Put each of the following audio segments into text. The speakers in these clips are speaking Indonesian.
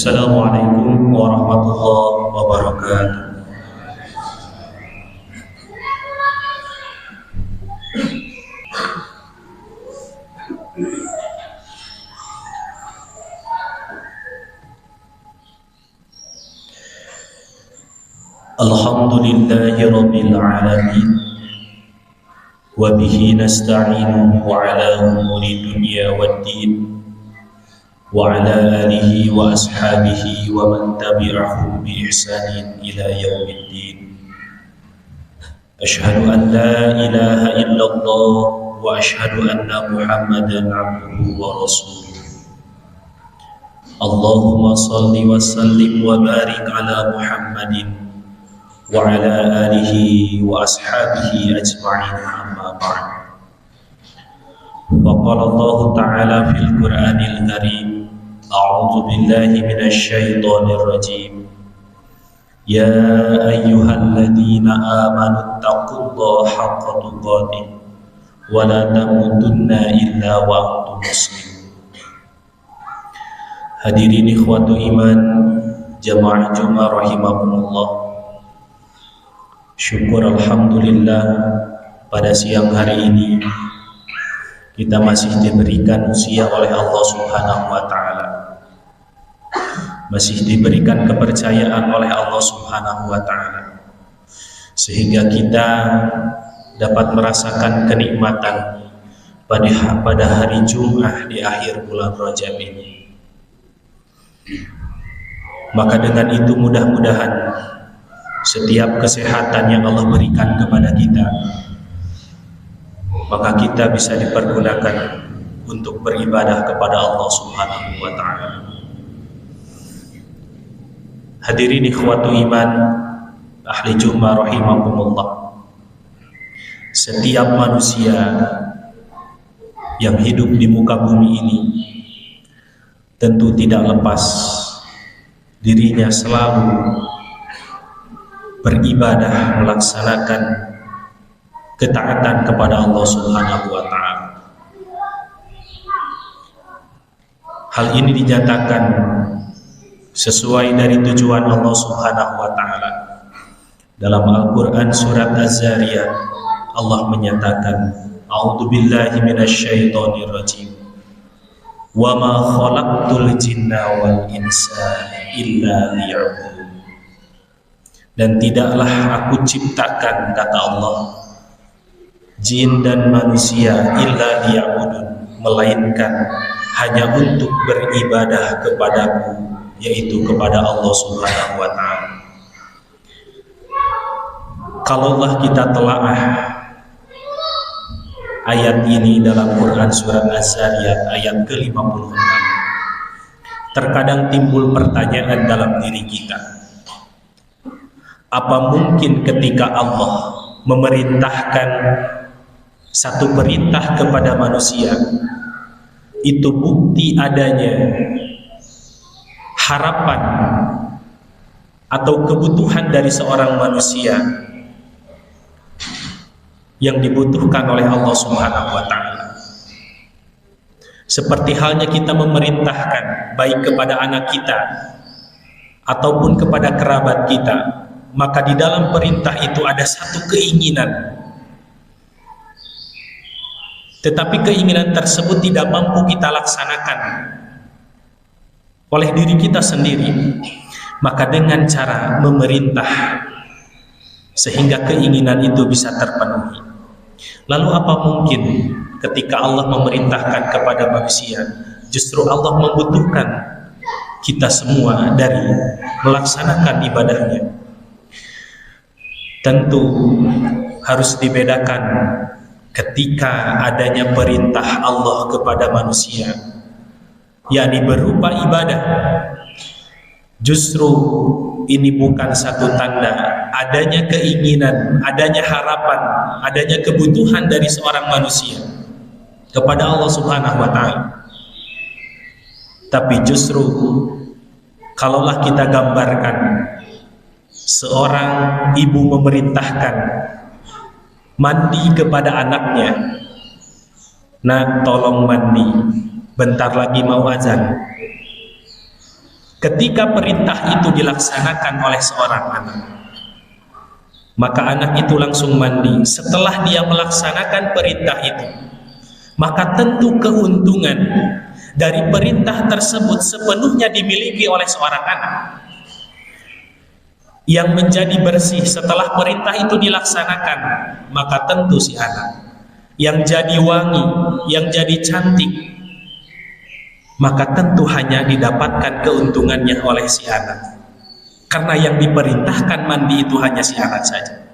Assalamualaikum warahmatullahi wabarakatuh. Alhamdulillahi rabbil alamin. Wa bihi nasta'inu ala umuri dunya waddin. Wa ala alihi wa ashabihi wa man tabi'ahum bi ihsanin ila yaumiddin. Ashhadu an la ilaha illallah wa ashhadu anna Muhammadan abduhu wa rasuluh. Allahumma salli wa sallim wa barik ala Muhammadin wa ala alihi wa ashabihi ajma'in, amma ba'd. Wa qala Allah ta'ala fil Qur'anil Karim, a'udzu billahi minasy syaithanir rajim. Ya ayyuhalladzina amanu taqullaha haqqa tuqatih wa la tamutunna illa wa antum muslimun. Hadirin ikhwatu iman, jamaah Jumat rahimakumullah. Syukur alhamdulillah, pada siang hari ini kita masih diberikan usia oleh Allah Subhanahu wa taala. Masih diberikan kepercayaan oleh Allah Subhanahu wa taala, sehingga kita dapat merasakan kenikmatan pada hari Jumat di akhir bulan Rajab ini. Maka dengan itu mudah-mudahan setiap kesehatan yang Allah berikan kepada kita, maka kita bisa dipergunakan untuk beribadah kepada Allah Subhanahu wa ta'ala. Hadirin ikhwatu iman, ahli Jumat rahimakumullah. Setiap manusia yang hidup di muka bumi ini tentu tidak lepas dirinya selalu beribadah, melaksanakan ketaatan kepada Allah Subhanahu wa ta'ala. Hal ini dinyatakan sesuai dari tujuan Allah Subhanahu wa ta'ala. Dalam Al-Quran surat Az-Zariyat, Allah menyatakan, a'udzu billahi minasy syaithanir rajim. Wa ma khalaqtul jinna wal insa illa liya'budun. Dan tidaklah aku ciptakan, kata Allah, jin dan manusia illa liya'budun, melainkan hanya untuk beribadah kepadaku, yaitu kepada Allah Subhanahu wa ta'ala. Kalaulah kita telaah ayat ini dalam Quran surat Az-Zariyat ayat ke-56, terkadang timbul pertanyaan dalam diri kita. Apa mungkin ketika Allah memerintahkan satu perintah kepada manusia, itu bukti adanya harapan atau kebutuhan dari seorang manusia yang dibutuhkan oleh Allah Subhanahu wa ta'ala? Seperti halnya kita memerintahkan baik kepada anak kita ataupun kepada kerabat kita, maka di dalam perintah itu ada satu keinginan, tetapi keinginan tersebut tidak mampu kita laksanakan oleh diri kita sendiri, maka dengan cara memerintah sehingga keinginan itu bisa terpenuhi. Lalu apa mungkin ketika Allah memerintahkan kepada manusia, justru Allah membutuhkan kita semua dari melaksanakan ibadahnya? Tentu harus dibedakan ketika adanya perintah Allah kepada manusia, yakni berupa ibadah. Justru ini bukan satu tanda adanya keinginan, adanya harapan, adanya kebutuhan dari seorang manusia kepada Allah Subhanahu wa ta'ala. Tapi justru kalaulah kita gambarkan seorang ibu memerintahkan mandi kepada anaknya, "Nak, tolong mandi, bentar lagi mau azan." Ketika perintah itu dilaksanakan oleh seorang anak, maka anak itu langsung mandi. Setelah dia melaksanakan perintah itu, maka tentu keuntungan dari perintah tersebut sepenuhnya dimiliki oleh seorang anak. Yang menjadi bersih setelah perintah itu dilaksanakan, maka tentu si anak. Yang jadi wangi, yang jadi cantik, maka tentu hanya didapatkan keuntungannya oleh si anak. Karena yang diperintahkan mandi itu hanya si anak saja.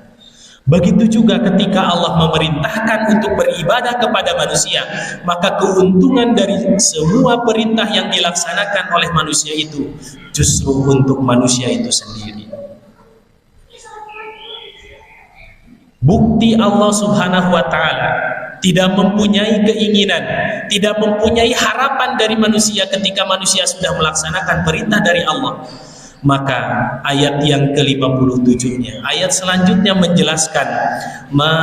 Begitu juga ketika Allah memerintahkan untuk beribadah kepada manusia, maka keuntungan dari semua perintah yang dilaksanakan oleh manusia itu justru untuk manusia itu sendiri. Bukti Allah Subhanahu wa ta'ala tidak mempunyai keinginan, tidak mempunyai harapan dari manusia ketika manusia sudah melaksanakan perintah dari Allah. Maka ayat yang ke-57-nya, ayat selanjutnya menjelaskan ma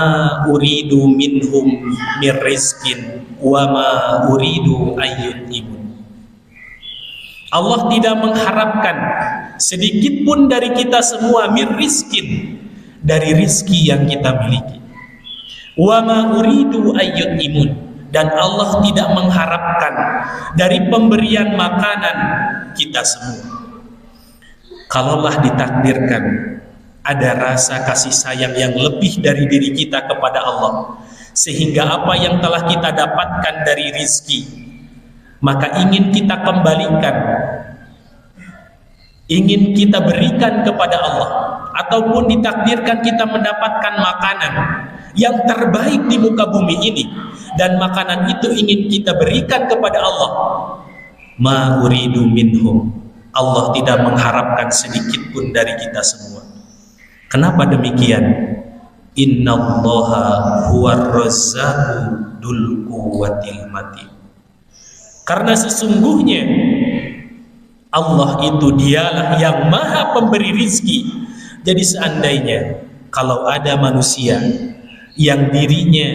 uridu minhum mir rizkin wa ma uridu ayyut'imun. Allah tidak mengharapkan sedikit pun dari kita semua mir rizkin, dari rizki yang kita miliki. Wa ma uridu ayyut'imun, dan Allah tidak mengharapkan dari pemberian makanan kita semua. Kalaulah ditakdirkan ada rasa kasih sayang yang lebih dari diri kita kepada Allah, sehingga apa yang telah kita dapatkan dari rizki, maka ingin kita kembalikan, ingin kita berikan kepada Allah, ataupun ditakdirkan kita mendapatkan makanan yang terbaik di muka bumi ini, dan makanan itu ingin kita berikan kepada Allah, ma uridu minhum, Allah tidak mengharapkan sedikit pun dari kita semua. Kenapa demikian? Innallaha huwar razzaqu dzul quwwatil matin. Karena sesungguhnya Allah itu dialah yang maha pemberi rizki. Jadi seandainya kalau ada manusia yang dirinya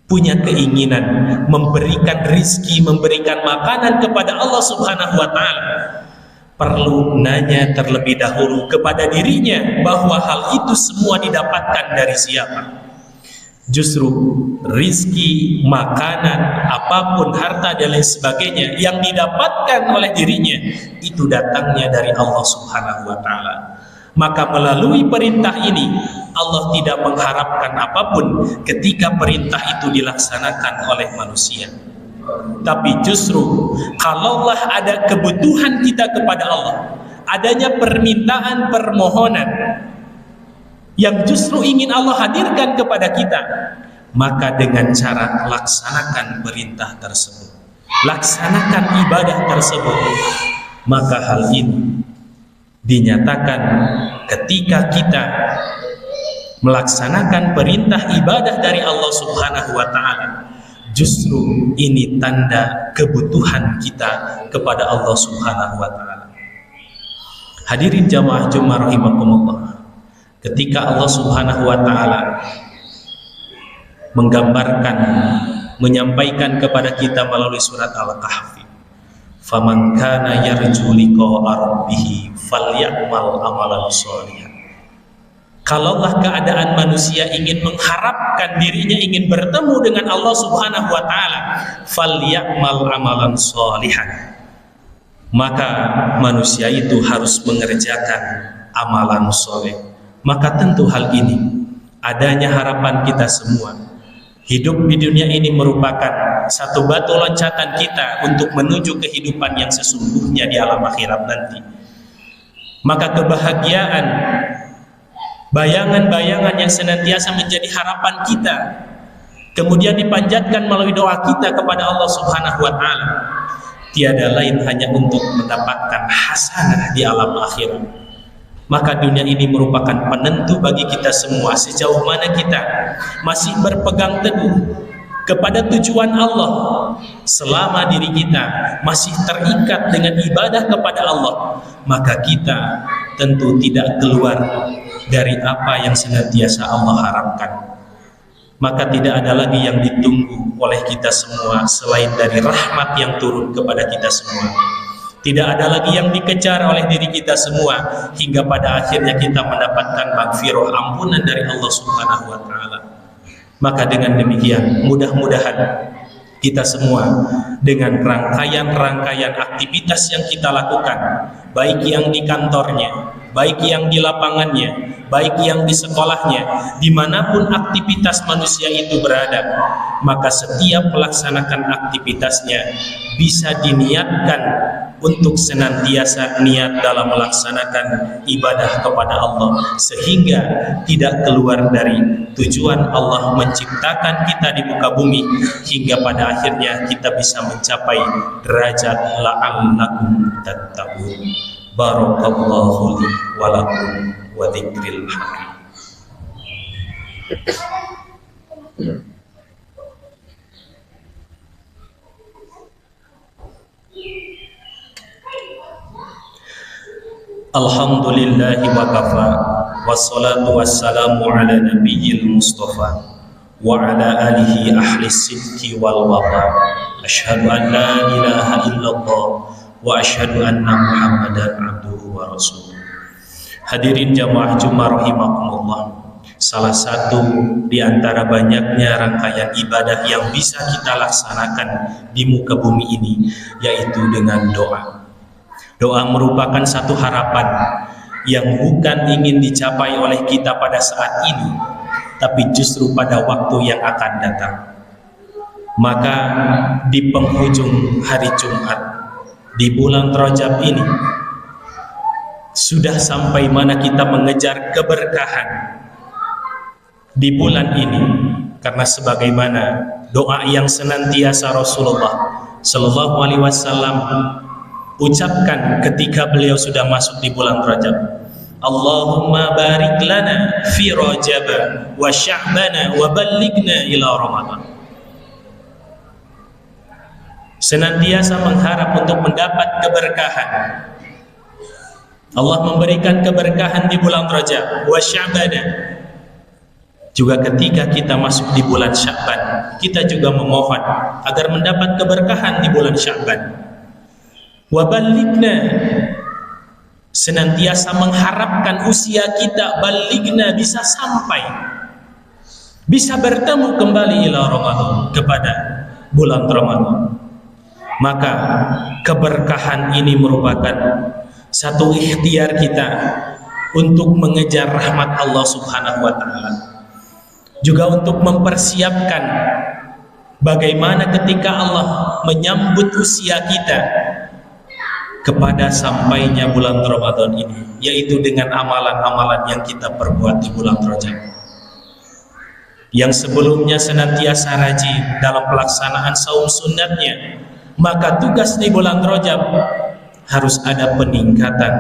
punya keinginan memberikan rizki, memberikan makanan kepada Allah Subhanahu wa ta'ala, perlu nanya terlebih dahulu kepada dirinya bahwa hal itu semua didapatkan dari siapa. Justru rizki, makanan, apapun, harta dan lain sebagainya yang didapatkan oleh dirinya itu datangnya dari Allah Subhanahu wa ta'ala. Maka melalui perintah ini Allah tidak mengharapkan apapun ketika perintah itu dilaksanakan oleh manusia. Tapi justru kalaulah ada kebutuhan kita kepada Allah, adanya permintaan, permohonan yang justru ingin Allah hadirkan kepada kita, maka dengan cara laksanakan perintah tersebut, laksanakan ibadah tersebut, maka hal ini dinyatakan ketika kita melaksanakan perintah ibadah dari Allah Subhanahu wa ta'ala, justru ini tanda kebutuhan kita kepada Allah Subhanahu wa ta'ala. Hadirin jamaah Jumat rahimakumullah, ketika Allah Subhanahu wa ta'ala menggambarkan, menyampaikan kepada kita melalui surat Al-Kahfi, faman kana yarju liqa'a rabbih falyamal amalan sholihan. Kalaulah keadaan manusia ingin mengharapkan dirinya ingin bertemu dengan Allah Subhanahu wa ta'ala, falyamal amalan sholihan, maka manusia itu harus mengerjakan amalan soleh. Maka tentu hal ini adanya harapan kita semua. Hidup di dunia ini merupakan satu batu loncatan kita untuk menuju kehidupan yang sesungguhnya di alam akhirat nanti. Maka kebahagiaan, bayangan-bayangan yang senantiasa menjadi harapan kita, kemudian dipanjatkan melalui doa kita kepada Allah Subhanahu wa ta'ala, tiada lain hanya untuk mendapatkan hasanah di alam akhirat. Maka dunia ini merupakan penentu bagi kita semua sejauh mana kita masih berpegang teguh kepada tujuan Allah. Selama diri kita masih terikat dengan ibadah kepada Allah, maka kita tentu tidak keluar dari apa yang senantiasa Allah harapkan. Maka tidak ada lagi yang ditunggu oleh kita semua selain dari rahmat yang turun kepada kita semua. Tidak ada lagi yang dikejar oleh diri kita semua, hingga pada akhirnya kita mendapatkan maghfirah, ampunan dari Allah Subhanahu wa taala. Maka dengan demikian, mudah-mudahan kita semua dengan rangkaian-rangkaian aktivitas yang kita lakukan, baik yang di kantornya, baik yang di lapangannya, baik yang di sekolahnya, dimanapun aktivitas manusia itu berada, maka setiap melaksanakan aktivitasnya bisa diniatkan untuk senantiasa niat dalam melaksanakan ibadah kepada Allah, sehingga tidak keluar dari tujuan Allah menciptakan kita di muka bumi, hingga pada akhirnya kita bisa mencapai derajat la'allakum tattaqun. Barakallahu li wa lakum wa dzikril hakim. Alhamdulillahi wa kafa, wassalatu wassalamu ala nabiyyil mustafa wa ala alihi ahli sidqi wal wafa. Asyhadu an la ilaha illallah wa asyhadu anna muhammadan abduhu wa rasuluh. Hadirin jamaah Jumat rahimakumullah, salah satu di antara banyaknya rangkaian ibadah yang bisa kita laksanakan di muka bumi ini yaitu dengan doa. Doa merupakan satu harapan yang bukan ingin dicapai oleh kita pada saat ini, tapi justru pada waktu yang akan datang. Maka di penghujung hari Jumat, di bulan Rajab ini, sudah sampai mana kita mengejar keberkahan di bulan ini, karena sebagaimana doa yang senantiasa Rasulullah Sallallahu Alaihi Wasallam ucapkan ketika beliau sudah masuk di bulan Rajab, Allahumma barik lana fi Rajab wa Sya'bana wa ballighna ila Ramadan. Senantiasa mengharap untuk mendapat keberkahan. Allah memberikan keberkahan di bulan Rajab wa Sya'bana. Juga ketika kita masuk di bulan Sya'ban, kita juga memohon agar mendapat keberkahan di bulan Sya'ban. Wabaligna, senantiasa mengharapkan usia kita baligna bisa sampai, bisa bertemu kembali ila Ramadan, kepada bulan Ramadan. Maka keberkahan ini merupakan satu ikhtiar kita untuk mengejar rahmat Allah Subhanahu wa taala, juga untuk mempersiapkan bagaimana ketika Allah menyambut usia kita kepada sampainya bulan Ramadan ini, yaitu dengan amalan-amalan yang kita perbuat di bulan Rajab. Yang sebelumnya senantiasa rajin dalam pelaksanaan saum sunnatnya, maka tugas di bulan Rajab harus ada peningkatan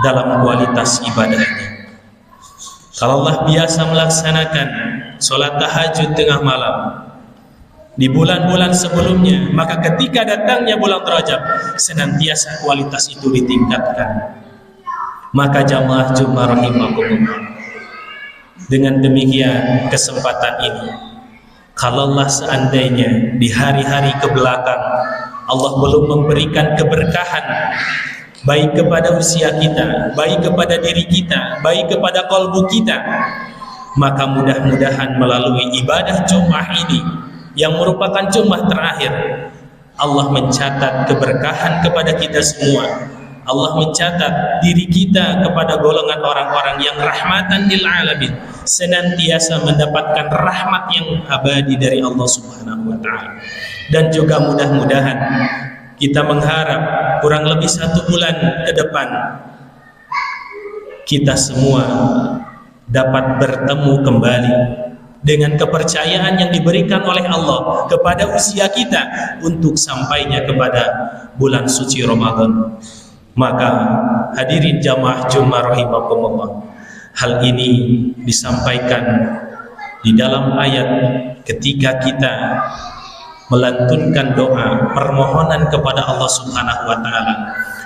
dalam kualitas ibadahnya. Kalau Allah biasa melaksanakan sholat tahajud tengah malam di bulan-bulan sebelumnya, maka ketika datangnya bulan Rajab senantiasa kualitas itu ditingkatkan. Maka jamaah Jumat rahimakumullah, dengan demikian kesempatan ini, kalaulah seandainya di hari-hari kebelakang Allah belum memberikan keberkahan baik kepada usia kita, baik kepada diri kita, baik kepada kalbu kita, maka mudah-mudahan melalui ibadah Jumat ini yang merupakan Jumat terakhir, Allah mencatat keberkahan kepada kita semua. Allah mencatat diri kita kepada golongan orang-orang yang rahmatan lil alamin, senantiasa mendapatkan rahmat yang abadi dari Allah Subhanahu wa taala. Dan juga mudah-mudahan kita mengharap kurang lebih 1 bulan ke depan kita semua dapat bertemu kembali dengan kepercayaan yang diberikan oleh Allah kepada usia kita untuk sampainya kepada bulan suci Ramadan. Maka hadirin jamaah Jumat rahimakumullah, hal ini disampaikan di dalam ayat ketika kita melantunkan doa permohonan kepada Allah Subhanahu wa taala.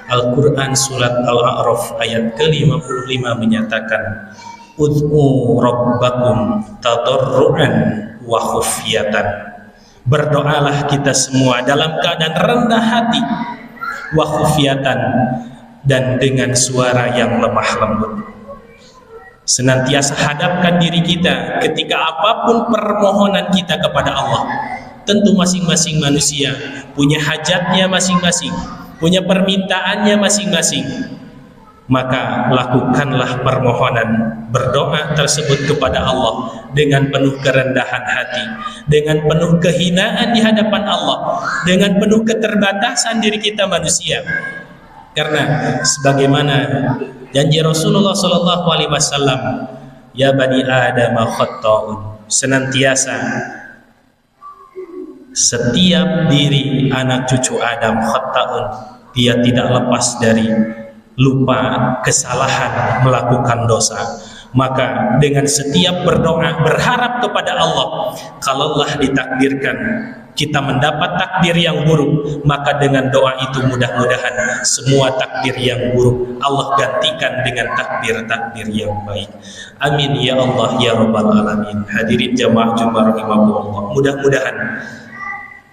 Al-Qur'an surat Al-A'raf ayat ke-55 menyatakan, ud'u rabbakum tadarruan wa khufyatan. Berdoalah kita semua dalam keadaan rendah hati, wa khufyatan, dan dengan suara yang lemah lembut. Senantiasa hadapkan diri kita ketika apapun permohonan kita kepada Allah. Tentu masing-masing manusia punya hajatnya masing-masing, punya permintaannya masing-masing. Maka lakukanlah permohonan berdoa tersebut kepada Allah dengan penuh kerendahan hati, dengan penuh kehinaan di hadapan Allah, dengan penuh keterbatasan diri kita manusia. Karena sebagaimana janji Rasulullah SAW, ya bani Adam khatta'un, senantiasa setiap diri anak cucu Adam khatta'un, dia tidak lepas dari lupa, kesalahan, melakukan dosa. Maka dengan setiap berdoa berharap kepada Allah, kalaulah ditakdirkan kita mendapat takdir yang buruk, maka dengan doa itu mudah-mudahan semua takdir yang buruk Allah gantikan dengan takdir-takdir yang baik. Amin ya Allah ya Rabbal Alamin. Hadirin jamaah Jumat rahimahullah, mudah-mudahan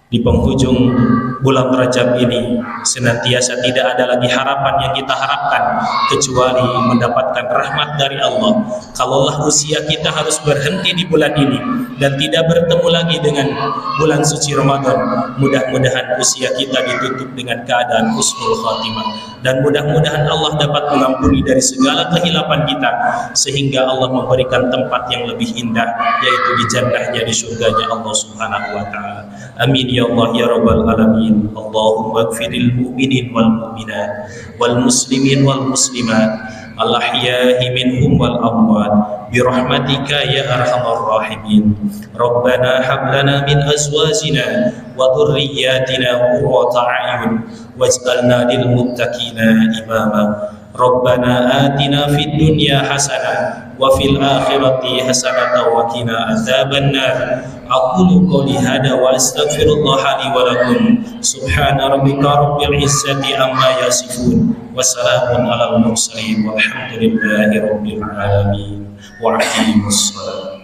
di penghujung bulan Rajab ini senantiasa tidak ada lagi harapan yang kita harapkan kecuali mendapatkan rahmat dari Allah. Kalaulah usia kita harus berhenti di bulan ini dan tidak bertemu lagi dengan bulan suci Ramadan, mudah-mudahan usia kita ditutup dengan keadaan husnul khatimah, dan mudah-mudahan Allah dapat mengampuni dari segala kehilapan kita sehingga Allah memberikan tempat yang lebih indah, yaitu di jannahnya, di surganya Allah Subhanahu wa ta'ala. Amin ya Allah ya Rabbal Alamin. Allahumma ighfiril mu'minin wal mu'minat wal muslimin wal muslimat al-ahya'i minhum wal amwat birahmatika ya arhamar rahimin. Rabbana hab lana min azwajina wa dhurriyyatina qurrata a'yun waj'alna lil muttaqina imama. Rabbana atina fid dunya hasanah wa fil akhirati hasanatan wa qina adzabannar. Aqulu qouli hada wa astaghfirullah li wa lakum. Subhana rabbika rabbil izzati amma yasifun wa salamun alal mursalin walhamdulillahi rabbil alamin. Wa aqimus salam.